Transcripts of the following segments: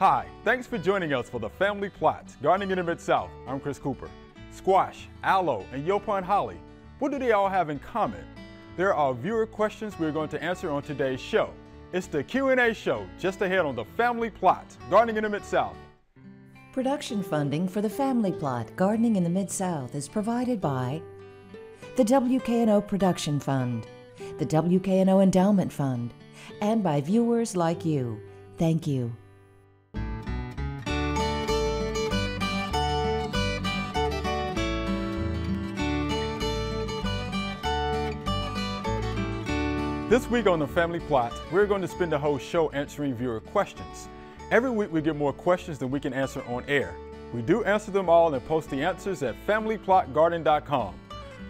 Hi, thanks for joining us for the Family Plot, Gardening in the Mid-South. I'm Chris Cooper. Squash, aloe, and Yaupon holly, what do they all have in common? There are viewer questions we're going to answer on today's show. It's the Q&A show just ahead on the Family Plot, Gardening in the Mid-South. Production funding for the Family Plot, Gardening in the Mid-South is provided by the WKNO Production Fund, the WKNO Endowment Fund, and by viewers like you. Thank you. This week on the Family Plot, we're going to spend the whole show answering viewer questions. Every week we get more questions than we can answer on air. We do answer them all and post the answers at familyplotgarden.com.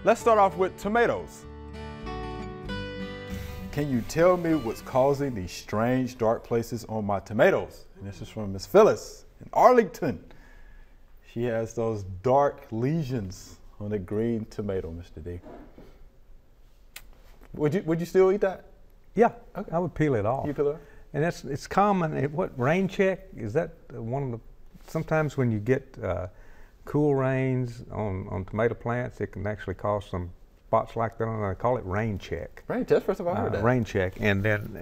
Let's start off with tomatoes. Can you tell me what's causing these strange dark places on my tomatoes? And this is from Miss Phyllis in Arlington. She has those dark lesions on the green tomato, Mr. D. Would you still eat that? Yeah, Okay. I would peel it off. You peel it off? And it's common. What, rain check? Is that one of the, sometimes when you get cool rains on tomato plants, it can actually cause some spots like that on. I call it rain check. Rain check, first of all, I heard that. Rain check, and then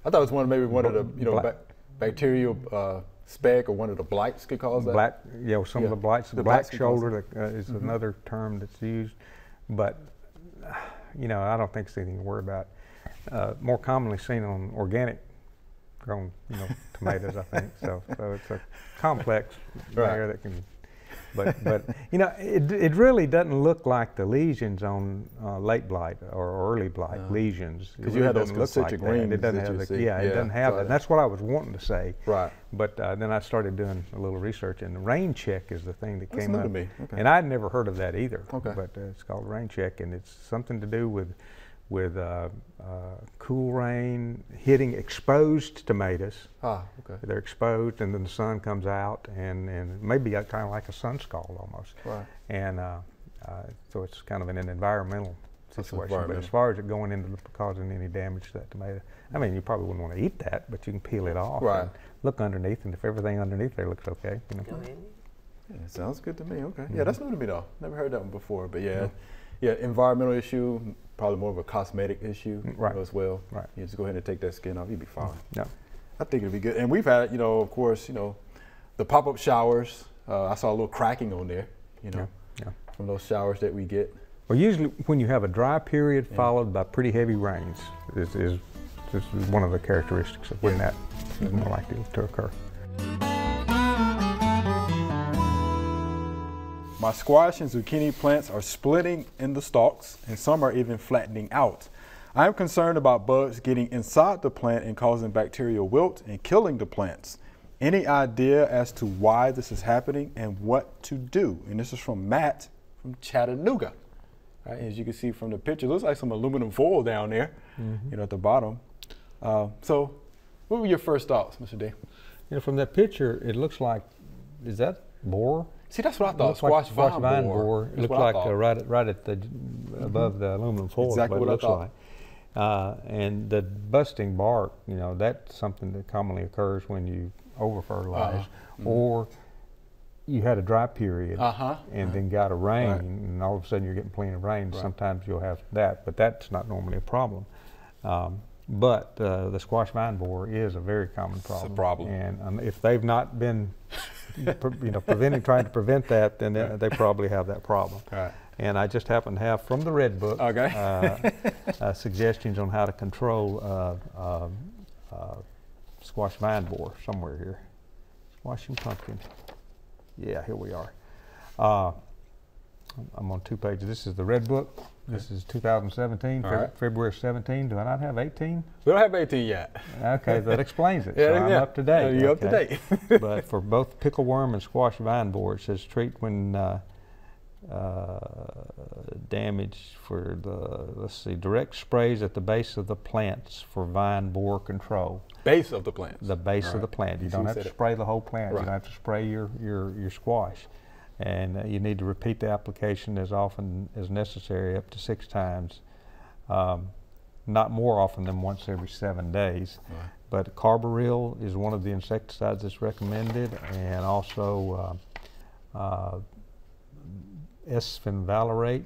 I thought it was one of the bacterial speck or one of the blights could cause that. Black, some of the blights. The black shoulder is another term that's used, but I don't think it's anything to worry about. More commonly seen on organic grown, tomatoes, I think. So it's a complex layer that can, but it really doesn't look like the lesions on late blight or early blight lesions. Because you have those concentric rings. It doesn't have it doesn't have that. That's what I was wanting to say. Right. But then I started doing a little research, and the rain check is the thing that came up. To me. Okay. And I'd never heard of that either. Okay. But it's called rain check, and it's something to do with cool rain hitting exposed tomatoes. Ah, okay. They're exposed, and then the sun comes out, and maybe kind of like a sun scald almost. Right. And so it's kind of an environmental situation. But as far as it going into causing any damage to that tomato, I mean, you probably wouldn't want to eat that, but you can peel it off. Right. And look underneath, and if everything underneath there looks okay, Yeah, sounds good to me. Okay. Yeah, that's new to me though. Never heard that one before. But yeah, environmental issue, probably more of a cosmetic issue as well. Right. You just go ahead and take that skin off, you'll be fine. Yeah. I think it'll be good. And we've had, of course, the pop-up showers. I saw a little cracking on there, from those showers that we get. Well, usually when you have a dry period followed by pretty heavy rains, this is one of the characteristics of when that is more likely to occur. My squash and zucchini plants are splitting in the stalks, and some are even flattening out. I am concerned about bugs getting inside the plant and causing bacterial wilt and killing the plants. Any idea as to why this is happening and what to do? And this is from Matt from Chattanooga. Right, as you can see from the picture, it looks like some aluminum foil down there, at the bottom. So what were your first thoughts, Mr. D? From that picture, it looks like, is that borer? See, that's what I thought. Squash vine borer. It looks like right at the above the aluminum foil. Exactly what it looks like. And the busting bark, that's something that commonly occurs when you over fertilize, or you had a dry period and then got a rain, and all of a sudden you're getting plenty of rain. Right. Sometimes you'll have that, but that's not normally a problem. But the squash vine borer is a very common problem. It's a problem. And if they've not been trying to prevent that, then they probably have that problem. Right. And I just happen to have from the Red Book suggestions on how to control squash vine borer somewhere here. Squash and pumpkin. Yeah, here we are. I'm on 2 pages. This is the Red Book. This is 2017, February 17. Do I not have 18? We don't have 18 yet. Okay, that explains it. So I'm up to date. You're up to date. But for both pickleworm and squash vine borer, it says treat when damage for the, direct sprays at the base of the plants for vine borer control. Base of the plant. The base of the plant. You don't have to spray the whole plant. You don't have to spray your squash. And you need to repeat the application as often as necessary, up to 6 times. not more often than once every 7 days. Right. But carbaryl is one of the insecticides that's recommended, and also S-fenvalerate,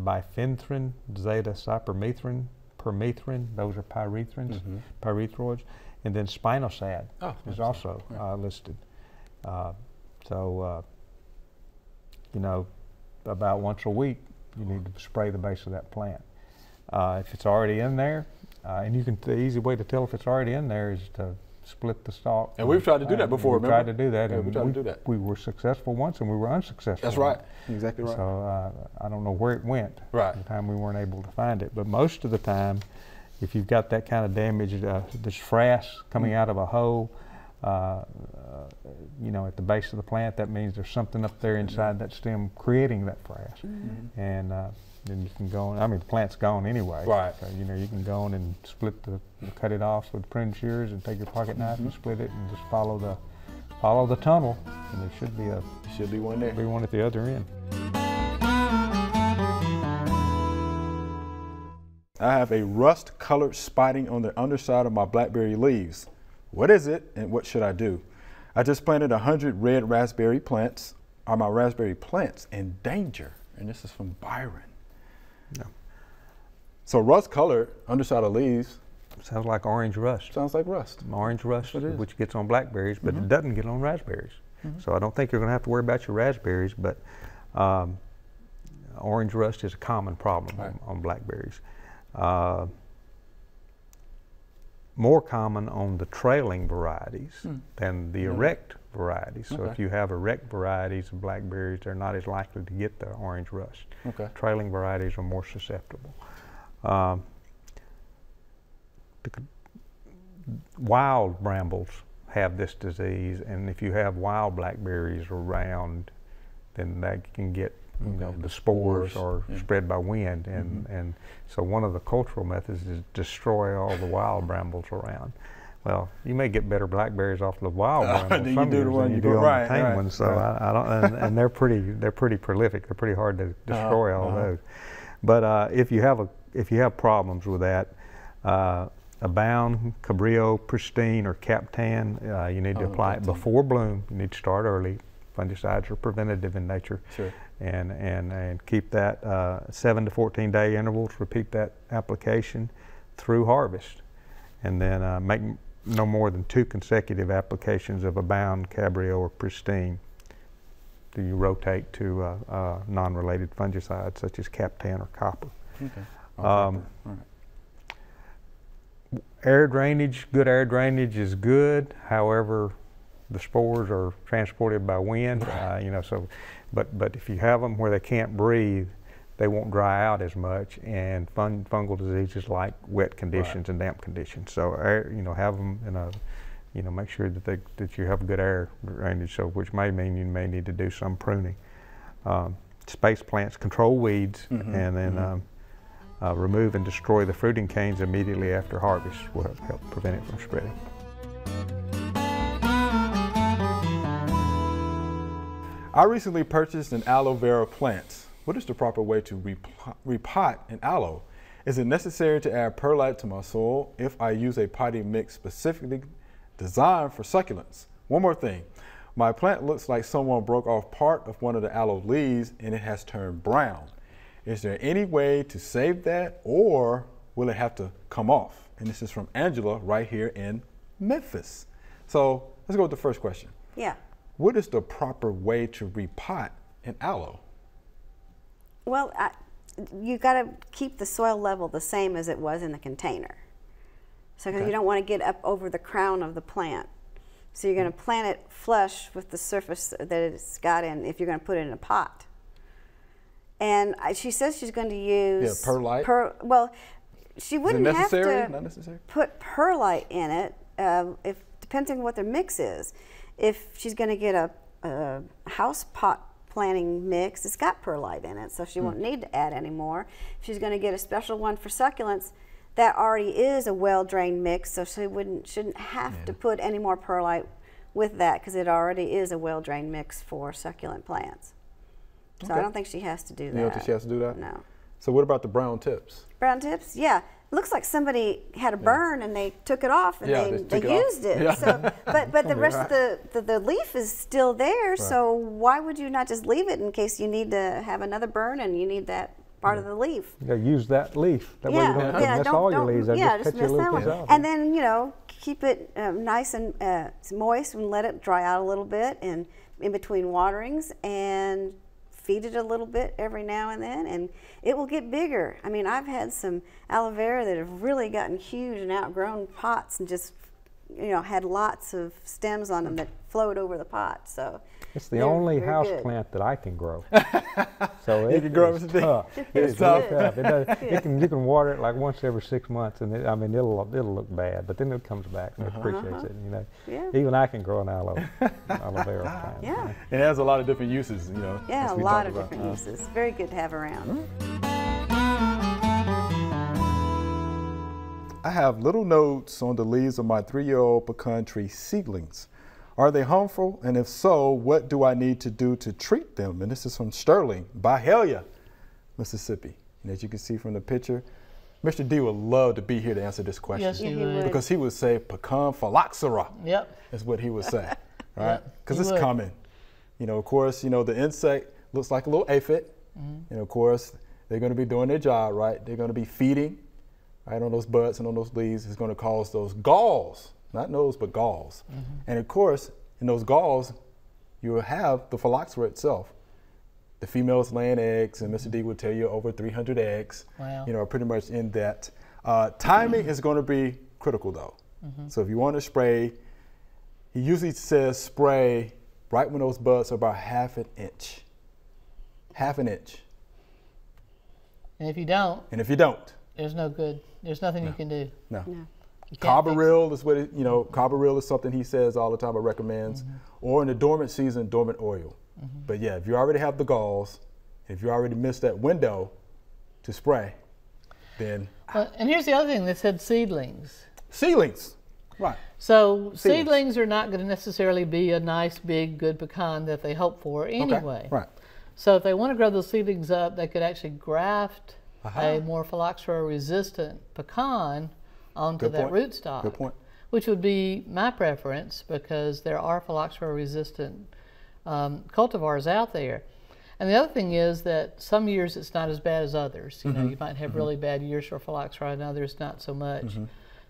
bifenthrin, zeta-cypermethrin, permethrin, those are pyrethrins, pyrethroids, and then spinosad is also listed. You know, about once a week, you need to spray the base of that plant. If it's already in there, and the easy way to tell if it's already in there is to split the stalk. And we've tried to do that before, we tried to do that, yeah, and we were successful once and we were unsuccessful. That's right, exactly right. So I don't know where it went. Right. The time we weren't able to find it. But most of the time, if you've got that kind of damage, this frass coming out of a hole, you know, at the base of the plant, that means there's something up there inside that stem creating that frass. And then you can go on, I mean, the plant's gone anyway. Right. So, you know, you can go on and cut it off with pruning shears and take your pocket knife and split it and just follow the tunnel, and there should be one there. Be one at the other end. I have a rust-colored spotting on the underside of my blackberry leaves. What is it, and what should I do? I just planted 100 red raspberry plants. Are my raspberry plants in danger? And this is from Byron. No. So rust-colored underside of leaves. Sounds like orange rust. Sounds like rust. Orange rust, which gets on blackberries, but it doesn't get on raspberries. So I don't think you're going to have to worry about your raspberries, but orange rust is a common problem on blackberries. More common on the trailing varieties than the erect varieties. So if you have erect varieties of blackberries, they're not as likely to get the orange rust. Trailing varieties are more susceptible. Wild brambles have this disease, and if you have wild blackberries around, then that can get, you know, the spores are spread by wind, and so one of the cultural methods is destroy all the wild brambles around. Well, you may get better blackberries off the wild brambles than some you do years the one than you you do do on right, the tame right, ones. So right. I don't, and they're pretty prolific. They're pretty hard to destroy all those. But if you have problems with that, Abound, Cabrillo, Pristine, or Captan, you need to apply it before bloom. You need to start early. Fungicides are preventative in nature. Sure. And keep that 7 to 14 day intervals. Repeat that application through harvest, and then make no more than 2 consecutive applications of Abound, Cabrillo, or Pristine. Do you rotate to non-related fungicides such as Captan or copper? Okay. Air drainage, good air drainage is good. However, the spores are transported by wind, you know. So, but if you have them where they can't breathe, they won't dry out as much, and fungal diseases like wet conditions and damp conditions. So, you know, have them in a, you know, make sure that you have good air drainage. So, which may mean you may need to do some pruning. Space plants, control weeds, and then remove and destroy the fruiting canes immediately after harvest will help prevent it from spreading. I recently purchased an aloe vera plant. What is the proper way to repot an aloe? Is it necessary to add perlite to my soil if I use a potting mix specifically designed for succulents? One more thing. My plant looks like someone broke off part of one of the aloe leaves and it has turned brown. Is there any way to save that, or will it have to come off? And this is from Angela right here in Memphis. So let's go with the first question. Yeah. What is the proper way to repot an aloe? Well, you got to keep the soil level the same as it was in the container. So you don't want to get up over the crown of the plant. So you're going to plant it flush with the surface that it's got in if you're going to put it in a pot. And she says she's going to use perlite. Well, she wouldn't have to Not necessary? put perlite in it, if depending on what their mix is. If she's going to get a house pot planting mix, it's got perlite in it, so she won't need to add any more. If she's going to get a special one for succulents, that already is a well-drained mix, so she shouldn't have to put any more perlite with that, because it already is a well-drained mix for succulent plants. So I don't think she has to do that. You don't think she has to do that? No. So what about the brown tips? Brown tips, yeah. It looks like somebody had a burn and they took it off and they used it. Yeah. So, but the rest of the leaf is still there. Right. So why would you not just leave it in case you need to have another burn and you need that part of the leaf? You gotta use that leaf. That way you don't miss all your leaves. Yeah, just miss cut your that leaves one. off. And then, you know, keep it nice and moist and let it dry out a little bit and in between waterings, and feed it a little bit every now and then, and it will get bigger. I mean, I've had some aloe vera that have really gotten huge and outgrown pots and just, you know, had lots of stems on them that float over the pot. So it's the only house plant that I can grow. So you can grow it. It's tough. You can water it like once every 6 months, and I mean it'll look bad, but then it comes back and it appreciates it. You know, even I can grow an aloe vera plant. Yeah, it has a lot of different uses. You know. Yeah, a lot of different uses. Very good to have around. I have little nodes on the leaves of my 3-year-old pecan tree seedlings. Are they harmful? And if so, what do I need to do to treat them? And this is from Sterling, Byhalia, Mississippi. And as you can see from the picture, Mr. D would love to be here to answer this question. Yes, he would. Because he would say pecan phylloxera. Yep. Is what he would say, right? Because it's common. You know, of course, you know, the insect looks like a little aphid. And of course, they're going to be doing their job, right? They're going to be feeding, right, on those buds and on those leaves. It's going to cause those galls. Not nose, but galls. And of course, in those galls, you will have the phylloxera itself. The females laying eggs, and Mr. D would tell you over 300 eggs, you know, are pretty much in that. Timing is going to be critical, though. So if you want to spray, he usually says spray right when those buds are about ½ inch. ½ inch. And if you don't. There's no good. There's nothing you can do. No. Carbaryl is what you know. Carbaryl is something he says all the time or recommends, or in the dormant season, dormant oil. But yeah, if you already have the galls, if you already missed that window to spray, then. Well, and here's the other thing. They said seedlings. Seedlings, right? So seedlings are not going to necessarily be a nice, big, good pecan that they hope for anyway. Right. So if they want to grow those seedlings up, they could actually graft a more phylloxera-resistant pecan onto that rootstock. Good point. Which would be my preference, because there are phylloxera-resistant cultivars out there. And the other thing is that some years it's not as bad as others. You know, you might have really bad years for phylloxera and others not so much.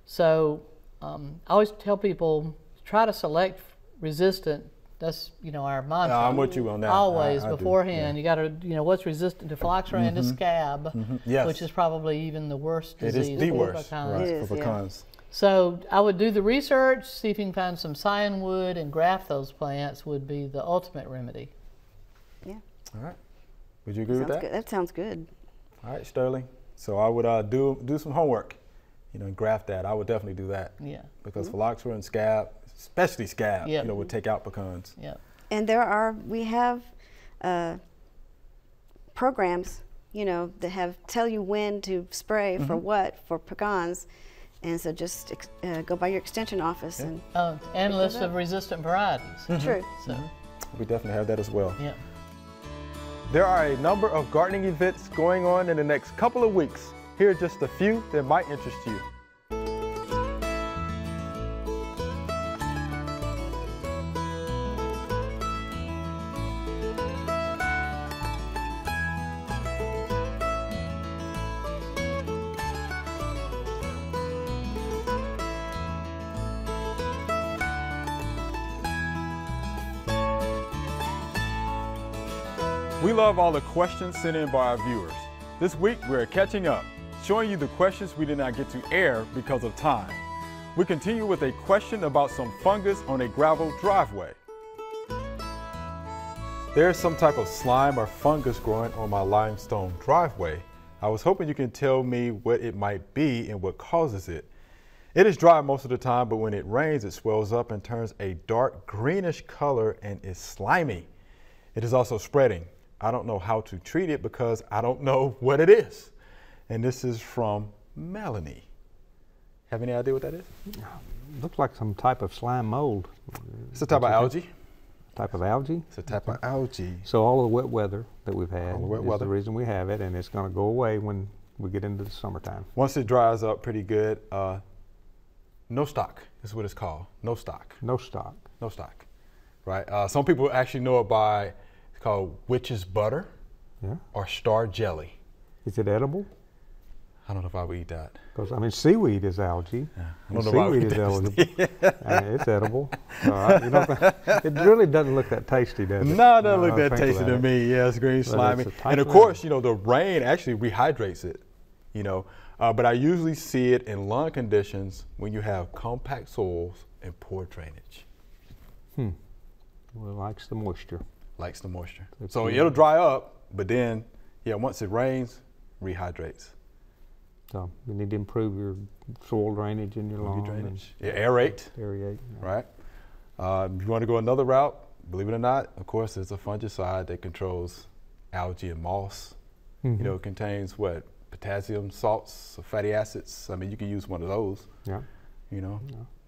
So I always tell people, try to select resistant. That's, you know, our mantra. I'm with you on that. Always I beforehand. You got to, you know, what's resistant to phylloxera and to scab, which is probably even the worst disease. It is the for worst, pecans. for pecans. So I would do the research, see if you can find some cyanwood and graft those plants would be the ultimate remedy. Yeah. All right. Would you agree with that? Good. That sounds good. All right, Sterling. So I would do some homework, you know, and graft that. I would definitely do that. Yeah. Because phylloxera and scab, especially scab, you know, would take out pecans. Yeah. And we have programs, you know, that tell you when to spray for what, for pecans. And so just go by your extension office and a list of resistant varieties. True. So we definitely have that as well. Yeah. There are a number of gardening events going on in the next couple of weeks. Here are just a few that might interest you. We love all the questions sent in by our viewers. This week, we're catching up, showing you the questions we did not get to air because of time. We continue with a question about some fungus on a gravel driveway. There's some type of slime or fungus growing on my limestone driveway. I was hoping you can tell me what it might be and what causes it. It is dry most of the time, but when it rains, it swells up and turns a dark greenish color and is slimy. It is also spreading. I don't know how to treat it because I don't know what it is. And this is from Melanie. Have any idea what that is? Looks like some type of slime mold. It's a type of algae. type of algae. It's a type of algae. So all of the wet weather that we've had All the wet is weather. the reason we have it, and it's going to go away when we get into the summertime. Once it dries up pretty good, no stock is what it's called. No stock. No stock. No stock. Right. Some people actually know it by, it's called witch's butter Yeah. or star jelly. Is it edible? I don't know if I would eat that. Because I mean, seaweed is algae. I And don't know if I would seaweed eat is that. edible. It's edible. So you know, it really doesn't look that tasty, does it? No, it doesn't No, look I that think tasty about to it. me. Yeah, it's green, slimy. it's a type And of of course, the rain actually rehydrates it, But I usually see it in lawn conditions when you have compact soils and poor drainage. Well, it likes the moisture. Likes the moisture. It's So good. it'll dry up, but then, once it rains, rehydrates. So you need to improve your soil drainage in your lawn. Drainage. Yeah, aerate, And aerate. right? If you want to go another route, believe it or not, of course, there's a fungicide that controls algae and moss. It contains what? Potassium, salts, fatty acids. I mean, you can use one of those, Yeah.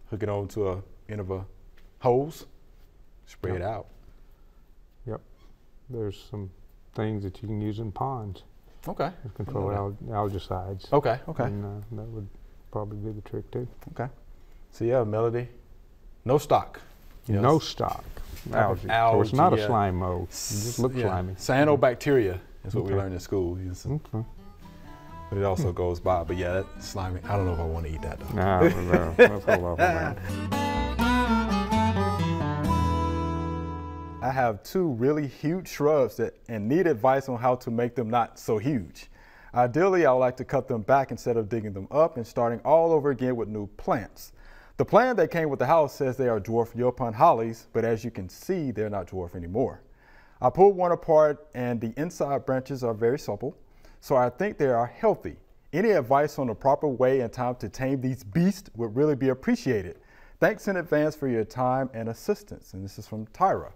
hook it onto a end of a hose, spray it out. Yep. There's some things that you can use in ponds Okay. to control algicides. Okay. And that would probably be the trick too. Okay. So yeah, Melody, no stock. No stock. Algae. So it's not a slime mold. It just looks slimy. Cyanobacteria is what we Okay. learned in school. Okay. But it also goes by. But yeah, that's slimy. I don't know if I want to eat that though. No, let's hold off on that. I have two really huge shrubs and need advice on how to make them not so huge. Ideally, I would like to cut them back instead of digging them up and starting all over again with new plants. The plan that came with the house says they are dwarf Yaupon hollies, but as you can see, they're not dwarf anymore. I pulled one apart and the inside branches are very supple, so I think they are healthy. Any advice on the proper way and time to tame these beasts would really be appreciated. Thanks in advance for your time and assistance. And this is from Tyra.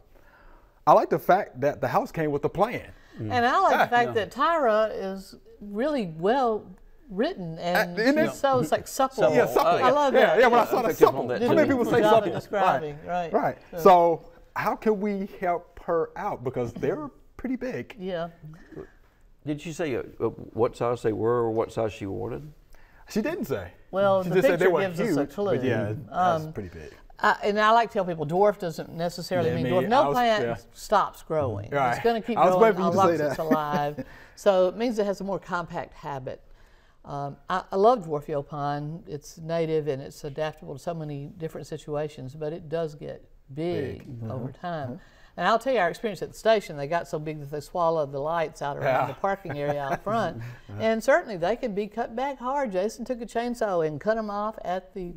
I like the fact that the house came with a plan. And I like the fact that Tyra is really well written and isn't it? she's so it's like supple. Yeah, supple. I love that. Yeah, when I saw the picked up supple. on that How too. many people say Good job supple? of describing, right. Right. So how can we help her out? Because they're pretty big. Yeah. Did she say what size they were or what size she wanted? She didn't say. Well, she the just said they picture were gives huge, us a clue. But yeah, that's pretty big. And I like to tell people dwarf doesn't necessarily Yeah, mean me, dwarf. I No was- plant yeah. stops growing. Right. It's going to keep I was growing waiting for you as to long say as it's that. alive. So it means it has a more compact habit. I love dwarf Yaupon. It's native and it's adaptable to so many different situations, but it does get big over time. And I'll tell you our experience at the station, they got so big that they swallowed the lights out around the parking area out front. And certainly they can be cut back hard. Jason took a chainsaw and cut them off at the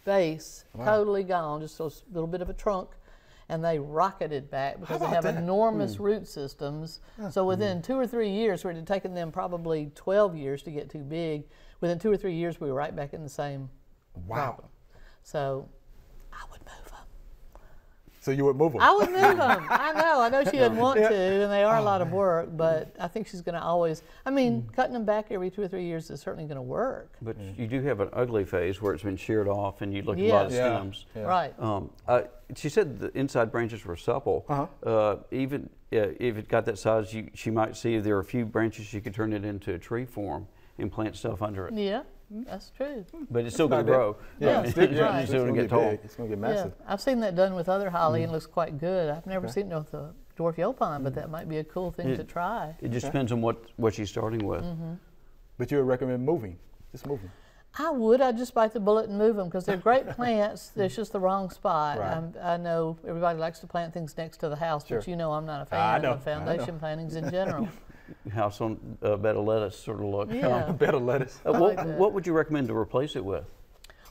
base, totally gone, just a little bit of a trunk. And they rocketed back because they about have that? enormous root systems. So within 2 or 3 years, where it had taken them probably 12 years to get too big, within 2 or 3 years, we were right back in the same problem. So I would move them. So you would move them? I would move them. I know she doesn't want to, and they are a lot of work, but I think she's going to always, cutting them back every 2 or 3 years is certainly going to work. But you do have an ugly phase where it's been sheared off and you look at a lot of Yes. stems. Right. She said the inside branches were supple. Even if it got that size, she might see if there are a few branches she could turn it into a tree form and plant stuff under it. Yeah, that's true. But it's still going to not grow. Yeah, It's right. still going to get tall. tall. It's going to get Yeah, massive. I've seen that done with other holly and it looks quite good. I've never seen it with the dwarf Yaupon, but that might be a cool thing to try. It just depends on what she's starting with. But you would recommend moving? Just moving? I'd just bite the bullet and move them because they're great plants. It's just the wrong spot. Right. I know everybody likes to plant things next to the house, but Sure. I'm not a I fan know, of foundation plantings in general. House on bed of lettuce sort of look. Yeah. Bed of lettuce. What would you recommend to replace it with?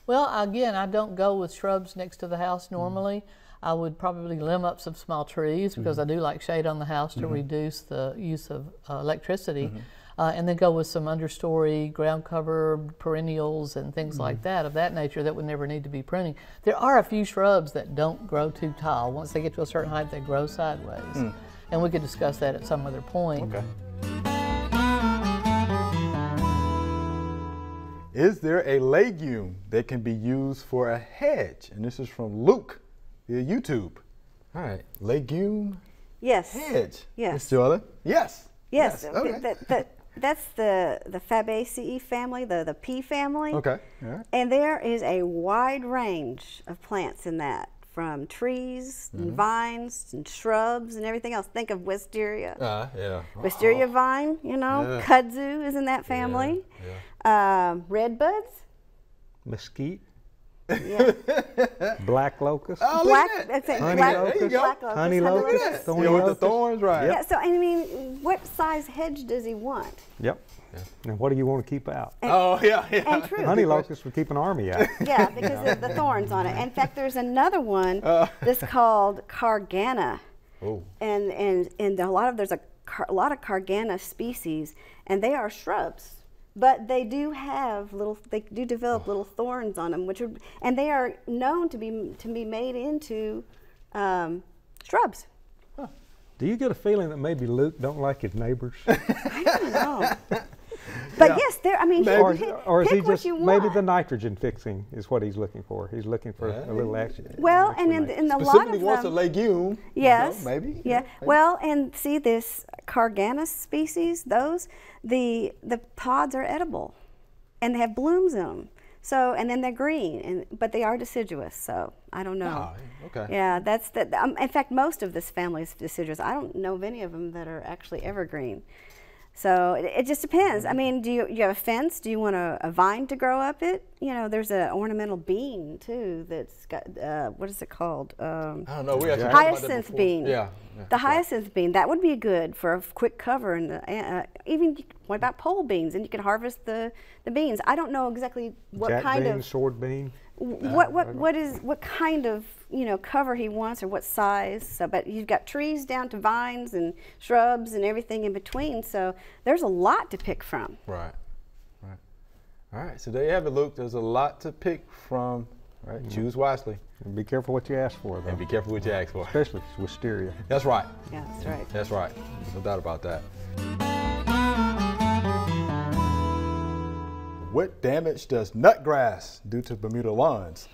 Well, again, I don't go with shrubs next to the house normally. I would probably limb up some small trees because I do like shade on the house to reduce the use of electricity. And then go with some understory, ground cover, perennials, and things like that of that nature that would never need to be pruning. There are a few shrubs that don't grow too tall. Once they get to a certain height, they grow sideways. And we could discuss that at some other point. Okay. Is there a legume that can be used for a hedge? And this is from Luke via YouTube. All right. Legume Yes. hedge. Yes. Ms. Joylin? Yes. Yes. Okay. That's the Fabaceae family, the pea family. Okay. All right. And there is a wide range of plants in that, from trees and vines and shrubs and everything else. Think of wisteria. Yeah. Wisteria vine, you know, Yeah. kudzu is in that family. Red buds. Mesquite, Yeah. black locust, Oh, look Black, at that. that's it. Honey Black, locust. There you go. black locust, honey Look locust, at that. thorny Yeah, with the locust. thorns, right. Yeah, so I mean, what size hedge does he want? Yep. And what do you want to keep out? Oh, yeah. And true. Honey locust would keep an army out. Yeah, because of the thorns on it. In fact, there's another one that's called Cargana. Oh. And there's a lot of Cargana species, and they are shrubs. But they do develop little thorns on them, and they are known to be made into shrubs. Do you get a feeling that maybe Luke don't like his neighbors? I don't know. But yes, I mean, or is pick he what just you maybe want. the nitrogen fixing is what he's looking for? He's looking for a little action. Well, and in a lot Specifically of wants a them, legume. yes, Maybe. yeah. Well, and see this Cargana species; the pods are edible, and they have blooms in them. So, and then they're green, but they are deciduous. So I don't know. Oh, okay. Yeah, that's the. In fact, most of this family is deciduous. I don't know of any of them that are actually evergreen. So it just depends. I mean, do you have a fence? Do you want a vine to grow up it? You know, there's an ornamental bean too that's got, what is it called? I don't know. We actually talked about that Hyacinth before. bean. Yeah. The hyacinth bean, that would be good for a quick cover. And even, what about pole beans? And you can harvest the beans. I don't know exactly what Jack kind bean, of sword bean. what kind of cover he wants or what size. So, but you've got trees down to vines and shrubs and everything in between. So there's a lot to pick from. Right. All right. So there you have it, Luke. There's a lot to pick from. All right. Choose wisely. And be careful what you ask for, though. And be careful what you ask for. Especially wisteria. That's right. Yeah, that's right. That's right. No doubt about that. What damage does nutgrass do to Bermuda lawns?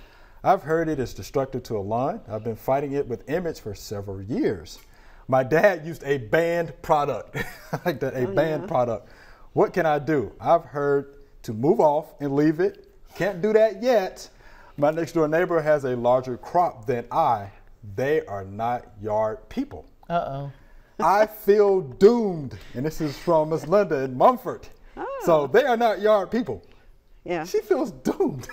I've heard it is destructive to a lawn. I've been fighting it with Image for several years. My dad used a banned product. I like that, a banned product. What can I do? I've heard to move off and leave it. Can't do that yet. My next door neighbor has a larger crop than I. They are not yard people. Uh-oh. I feel doomed. And this is from Miss Linda in Mumford. Oh. So they are not yard people. Yeah. She feels doomed.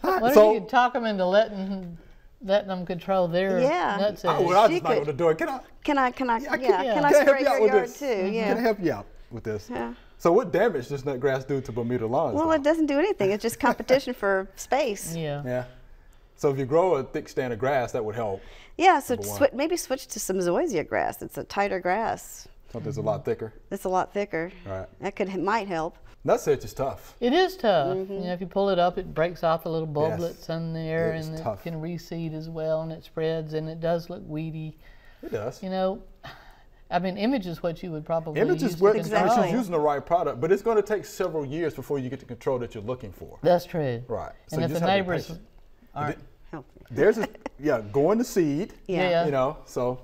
What So- if you could talk them into letting them control their Yeah. nuts? Oh, well, I'll She just knock could- on the door. Can I Can I can I spray help you out your with yard this? too? Yeah. Can I help you out with this? Yeah. So what damage does nutgrass do to Bermuda lawns? Well, though? it doesn't do anything. It's just competition for space. Yeah. Yeah. So if you grow a thick stand of grass, that would help. Yeah, so Number one. maybe switch to some zoysia grass. It's a tighter grass. Something's a lot thicker. It's a lot thicker. Right. That might help. Nutsedge is tough. It is tough. Mm-hmm. You know, if you pull it up, it breaks off the little bulblets in there, It is and tough. it can reseed as well, and it spreads, and it does look weedy. It does. You know, I mean, Image is what you would probably Image use is to what control. she's using the right product, but it's going to take several years before you get the control that you're looking for. That's true. Right. So And you if just the have to be neighbors patient. aren't, Help. There's going to seed. Yeah. You know, so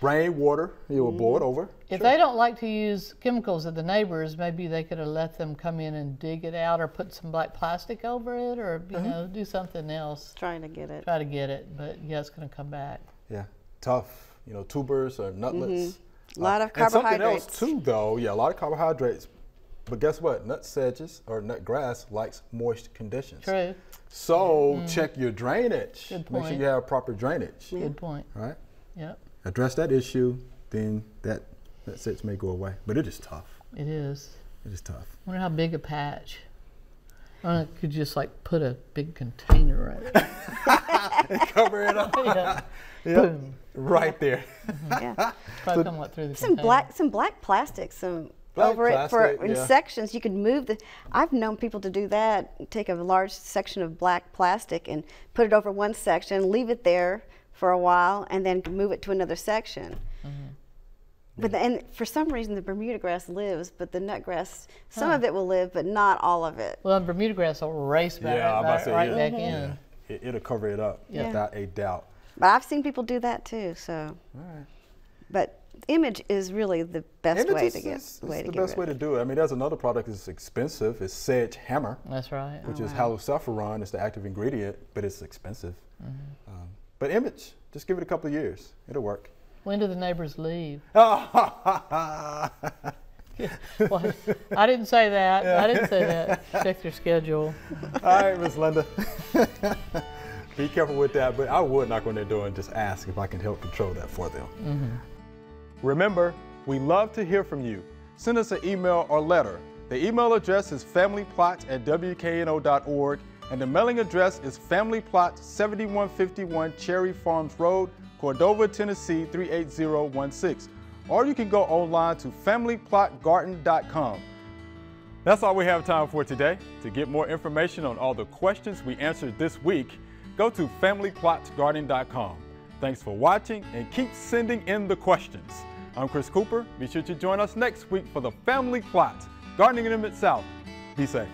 rain, water, you will blow it over. if they don't like to use chemicals of the neighbors, maybe they could have let them come in and dig it out, or put some black plastic over it, or you know, do something else. Trying to get it. Try to get it, but yeah, it's going to come back. Yeah, tough. You know, tubers or nutlets. A lot of And something carbohydrates. else too, though. Yeah, a lot of carbohydrates. But guess what? Nut sedges or nut grass likes moist conditions. True. So check your drainage. Good Make sure point. you have proper drainage. Good point. Right. Yep, Address that issue, then that sedge may go away. But it is tough. it is. It is tough. I wonder how big a patch. I could just like put a big container right there. Cover it up. Yeah. Yep. Boom. Right there. Yeah. Probably come up through the Some container. black plastic, some Black over it plastic, in yeah. sections. You could move the. I've known people to do that. Take a large section of black plastic and put it over one section, leave it there for a while, and then move it to another section. But and for some reason the Bermuda grass lives, but the nut grass, some of it will live, but not all of it. Well, and Bermuda grass will race back, Yeah, I'm about to say, right yeah. back in. It'll cover it up Yeah. without a doubt. But I've seen people do that too. So, but image is really the best way to get. It's the best way to do it. I mean, there's another product that's expensive. It's Sedge Hammer. That's right. Which is halosulfuron. It's the active ingredient, but it's expensive. But image, just give it a couple of years. It'll work. When do the neighbors leave? Well, Well, I didn't say that. I didn't say that. Check your schedule. all right, Miss Linda. Be careful with that, but I would knock on their door and just ask if I can help control that for them. Remember, we love to hear from you. Send us an email or letter. The email address is familyplot@wkno.org, and the mailing address is Family Plot, 7151 Cherry Farms Road, Cordova, Tennessee 38016. Or you can go online to familyplotgarden.com. That's all we have time for today. To get more information on all the questions we answered this week, go to familyplotgarden.com. Thanks for watching and keep sending in the questions. I'm Chris Cooper. Be sure to join us next week for the Family Plot, Gardening in the Mid-South. Be safe.